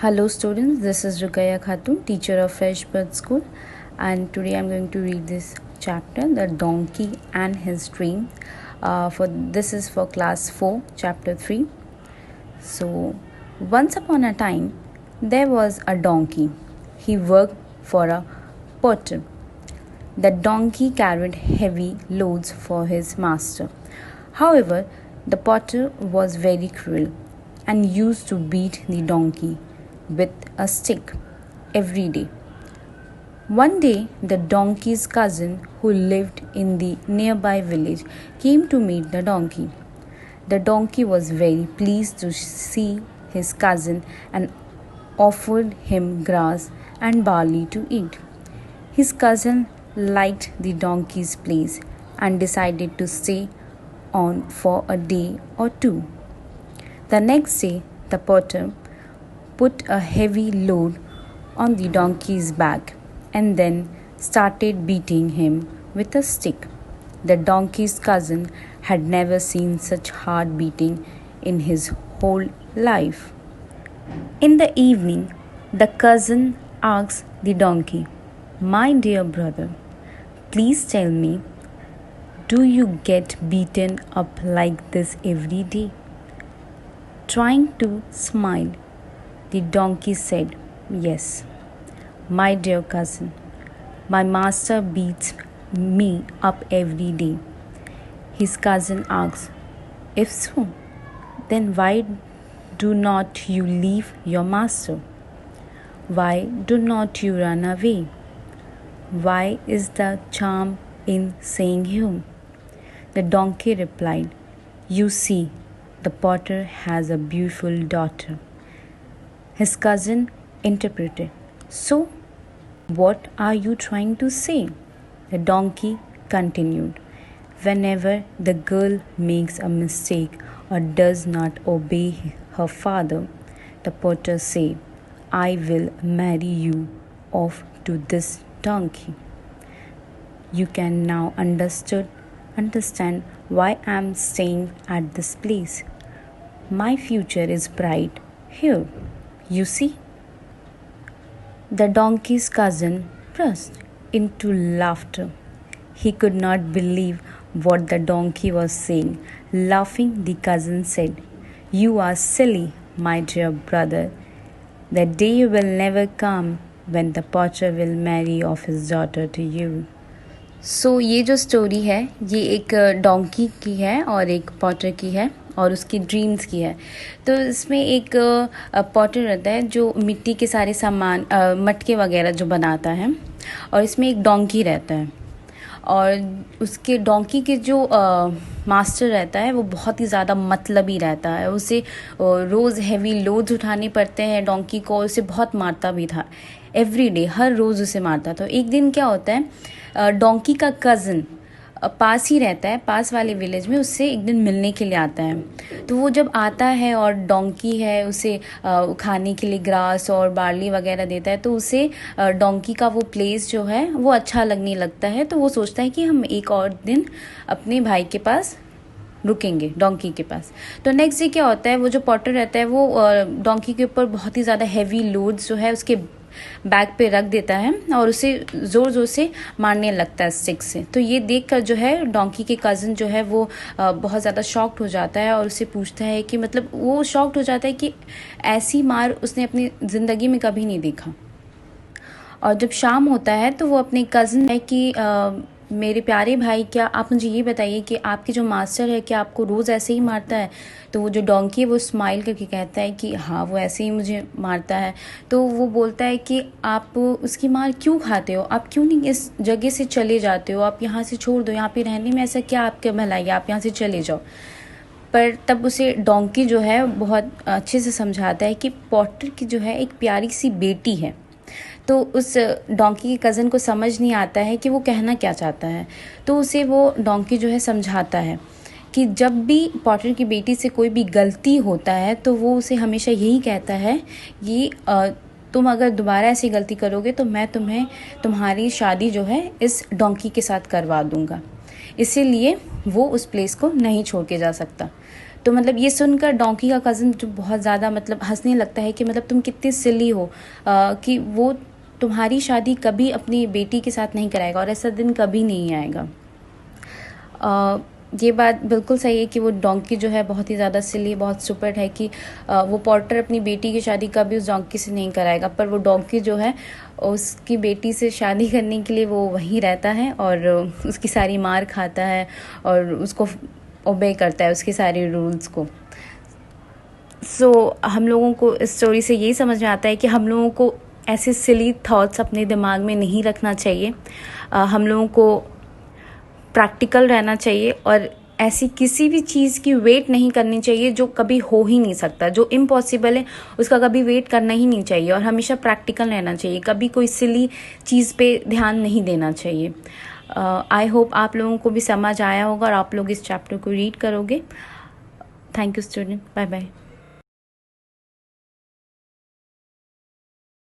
Hello students, this is Rukaya Khatun, teacher of Freshbird School, and today I'm going to read this chapter, The Donkey and His Dream. This is for class 4, chapter 3. So, once upon a time, there was a donkey. He worked for a potter. The donkey carried heavy loads for his master. However, the potter was very cruel and used to beat the donkey with a stick every day. One day, the donkey's cousin, who lived in the nearby village, came to meet the donkey. The donkey was very pleased to see his cousin and offered him grass and barley to eat. His cousin liked the donkey's place and decided to stay on for a day or two. The next day, the potter put a heavy load on the donkey's back and then started beating him with a stick. The donkey's cousin had never seen such hard beating in his whole life. In the evening, the cousin asked the donkey, "My dear brother, please tell me, do you get beaten up like this every day?" Trying to smile, the donkey said, "Yes, my dear cousin, my master beats me up every day." His cousin asked, "If so, then why do not you leave your master? Why do not you run away? Why is the charm in saying home?" The donkey replied, "You see, the potter has a beautiful daughter." His cousin interpreted, "So, what are you trying to say?" The donkey continued, "Whenever the girl makes a mistake or does not obey her father, the potter says, 'I will marry you off to this donkey.' You can now understand why I am staying at this place. My future is bright here. You see?" The donkey's cousin burst into laughter. He could not believe what the donkey was saying. Laughing, the cousin said, "You are silly, my dear brother. The day will never come when the potter will marry off his daughter to you." ये जो story है ये एक donkey की है और एक Potter की है और उसकी ड्रीम्स की है। तो इसमें एक पॉटर रहता है जो मिट्टी के सारे सामान मटके वगैरह जो बनाता है, और इसमें एक डोंकी रहता है। और उसके डोंकी के जो मास्टर रहता है वो बहुत ही ज़्यादा मतलबी रहता है। उसे रोज़ हैवी लोड्स उठाने पड़ते हैं डोंकी को, उसे बहुत मारता भी था। एवरी डे, हर रोज़ उसे मारता। तो एक दिन क्या होता है, डोंकी का कज़न पास ही रहता है, पास वाले विलेज में, उससे एक दिन मिलने के लिए आता है। तो वो जब आता है और डोंकी है उसे खाने के लिए ग्रास और बार्ली वगैरह देता है, तो उसे डोंकी का वो प्लेस जो है वो अच्छा लगने लगता है। तो वो सोचता है कि हम एक और दिन अपने भाई के पास रुकेंगे, डोंकी के पास। तो नेक्स्ट डे क्या होता है, वो जो पॉटर रहता है वो डोंकी के ऊपर बहुत ही ज़्यादा हैवी लोड्स जो है उसके बैक पे रख देता है और उसे ज़ोर ज़ोर से मारने लगता है स्टिक से। तो ये देखकर जो है डोंकी के कज़न जो है वो बहुत ज़्यादा शॉक्ड हो जाता है और उससे पूछता है कि मतलब वो शॉक्ड हो जाता है कि ऐसी मार उसने अपनी ज़िंदगी में कभी नहीं देखा। और जब शाम होता है तो वो अपने कज़न है कि मेरे प्यारे भाई, क्या आप मुझे ये बताइए कि आपके जो मास्टर है क्या आपको रोज़ ऐसे ही मारता है? तो वो जो डोंकी है वो स्माइल करके कहता है कि हाँ, वो ऐसे ही मुझे मारता है। तो वो बोलता है कि आप उसकी मार क्यों खाते हो? आप क्यों नहीं इस जगह से चले जाते हो? आप यहाँ से छोड़ दो, यहाँ पे रहने में ऐसा क्या आपके भलाई है, आप यहाँ से चले जाओ। पर तब उसे डोंकी जो है बहुत अच्छे से समझाता है कि पॉटर की जो है एक प्यारी सी बेटी है। तो उस डोंकी के कज़न को समझ नहीं आता है कि वो कहना क्या चाहता है। तो उसे वो डोंकी जो है समझाता है कि जब भी पॉटर की बेटी से कोई भी गलती होता है तो वो उसे हमेशा यही कहता है कि तुम अगर दोबारा ऐसी गलती करोगे तो मैं तुम्हारी शादी जो है इस डोंकी के साथ करवा दूँगा। इसीलिए वो उस प्लेस को नहीं छोड़ के जा सकता। तो मतलब ये सुनकर डोंकी का कज़न जो बहुत ज़्यादा मतलब हंसने लगता है कि मतलब तुम कितनी सिली हो, कि वो तुम्हारी शादी कभी अपनी बेटी के साथ नहीं कराएगा और ऐसा दिन कभी नहीं आएगा। ये बात बिल्कुल सही है कि वो डोंकी जो है बहुत ही ज़्यादा सिली, बहुत स्टूपिड है कि वो पॉटर अपनी बेटी की शादी कभी उस डोंकी से नहीं कराएगा, पर वो डोंकी जो है उसकी बेटी से शादी करने के लिए वो वहीं रहता है और उसकी सारी मार खाता है और उसको ओबे करता है, उसके सारे रूल्स को। हम लोगों को इस स्टोरी से यही समझ में आता है कि हम लोगों को ऐसे सिली थॉट्स अपने दिमाग में नहीं रखना चाहिए। हम लोगों को प्रैक्टिकल रहना चाहिए और ऐसी किसी भी चीज़ की वेट नहीं करनी चाहिए जो कभी हो ही नहीं सकता, जो इम्पॉसिबल है उसका कभी वेट करना ही नहीं चाहिए और हमेशा प्रैक्टिकल रहना चाहिए, कभी कोई सिली चीज़ पे ध्यान नहीं देना चाहिए। आई होप आप लोगों को भी समझ आया होगा और आप लोग इस चैप्टर को रीड करोगे। Thank you student, bye bye.